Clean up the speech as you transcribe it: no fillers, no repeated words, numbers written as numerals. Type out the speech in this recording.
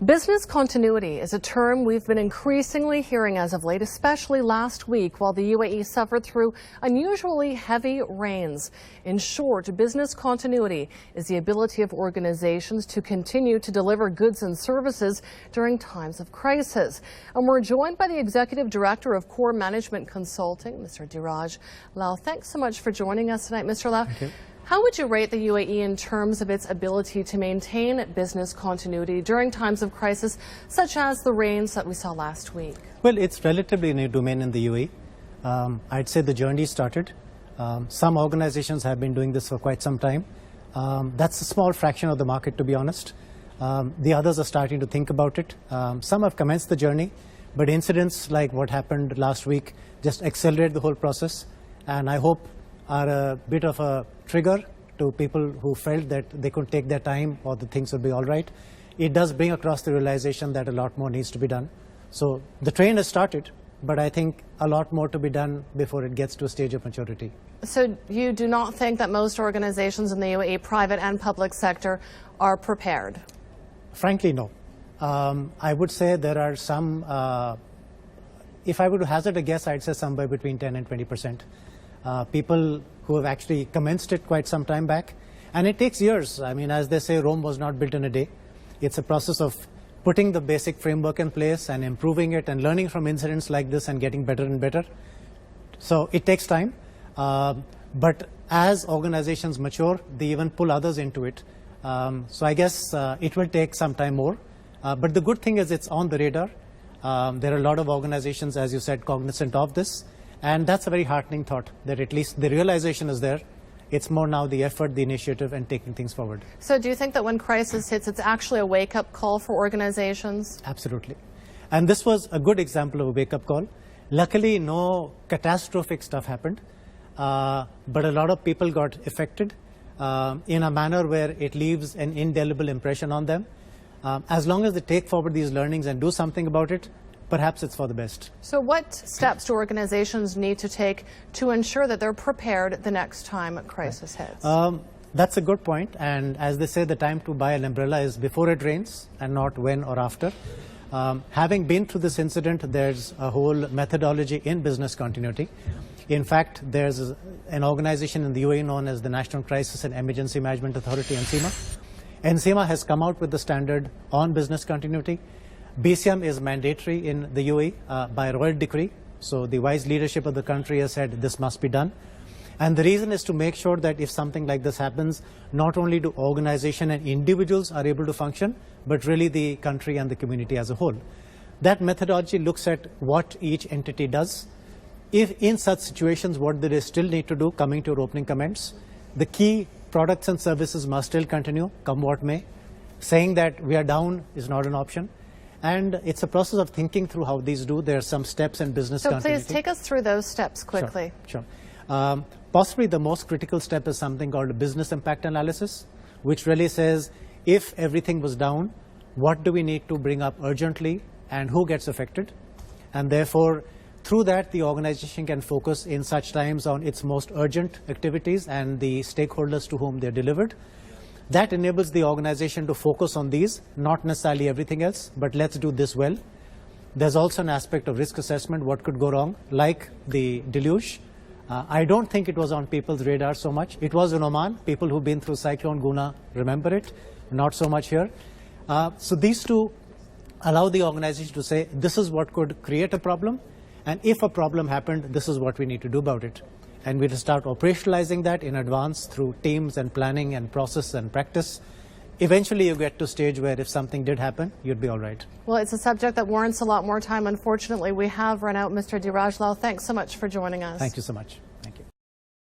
Business continuity is a term we've been increasingly hearing as of late, especially last week while the UAE suffered through unusually heavy rains. In short, business continuity is the ability of organizations to continue to deliver goods and services during times of crisis. And we're joined by the Executive Director of Core Management Consulting, Mr. Dhiraj Lal. Thanks so much for joining us tonight, Mr. Lal. Thank you. How would you rate the UAE in terms of its ability to maintain business continuity during times of crisis, such as the rains that we saw last week? Well, it's relatively new domain in the UAE. I'd say the journey started. Some organizations have been doing this for quite some time. That's a small fraction of the market, to be honest. The others are starting to think about it. Some have commenced the journey, but incidents like what happened last week just accelerate the whole process, and I hope are a bit of a trigger to people who felt that they could take their time or the things would be all right. It does bring across the realization that a lot more needs to be done. So the train has started, but I think a lot more to be done before it gets to a stage of maturity. So you do not think that most organizations in the UAE, private and public sector, are prepared? Frankly, no. I would say there are some, if I were to hazard a guess, I'd say somewhere between 10 and 20%. People who have actually commenced it quite some time back. And it takes years. I mean, as they say, Rome was not built in a day. It's a process of putting the basic framework in place and improving it and learning from incidents like this and getting better and better. So it takes time. But as organizations mature, they even pull others into it. So I guess it will take some time more. But the good thing is it's on the radar. There are a lot of organizations, as you said, cognizant of this. And that's a very heartening thought, that at least the realization is there. It's more now the effort, the initiative, and taking things forward. So do you think that when crisis hits, it's actually a wake-up call for organizations? Absolutely. And this was a good example of a wake-up call. Luckily, no catastrophic stuff happened, but a lot of people got affected in a manner where it leaves an indelible impression on them. As long as they take forward these learnings and do something about it, perhaps it's for the best. So what steps do organizations need to take to ensure that they're prepared the next time a crisis hits? That's a good point. And as they say, the time to buy an umbrella is before it rains and not when or after. Having been through this incident, there's a whole methodology in business continuity. In fact, there's an organization in the UAE known as the National Crisis and Emergency Management Authority, NCEMA. NCEMA has come out with the standard on business continuity. BCM is mandatory in the UAE by royal decree. So the wise leadership of the country has said this must be done. And the reason is to make sure that if something like this happens, not only do organization and individuals are able to function, but really the country and the community as a whole. That methodology looks at what each entity does. If in such situations, what they still need to do, coming to your opening comments, the key products and services must still continue, come what may. Saying that we are down is not an option. And it's a process of thinking through how these do. There are some steps in business continuity. So please take us through those steps quickly. Sure. Possibly the most critical step is something called a business impact analysis, which really says if everything was down, what do we need to bring up urgently and who gets affected? And therefore, through that, the organization can focus in such times on its most urgent activities and the stakeholders to whom they're delivered. That enables the organization to focus on these, not necessarily everything else, but let's do this well. There's also an aspect of risk assessment, what could go wrong, like the deluge. I don't think it was on people's radar so much. It was in Oman. People who've been through Cyclone Guna remember it, not so much here. So these two allow the organization to say, this is what could create a problem, and if a problem happened, this is what we need to do about it. And we'll start operationalizing that in advance through teams and planning and process and practice. Eventually, you get to a stage where if something did happen, you'd be all right. Well, it's a subject that warrants a lot more time. Unfortunately, we have run out. Mr. Dhiraj Lal, thanks so much for joining us. Thank you so much.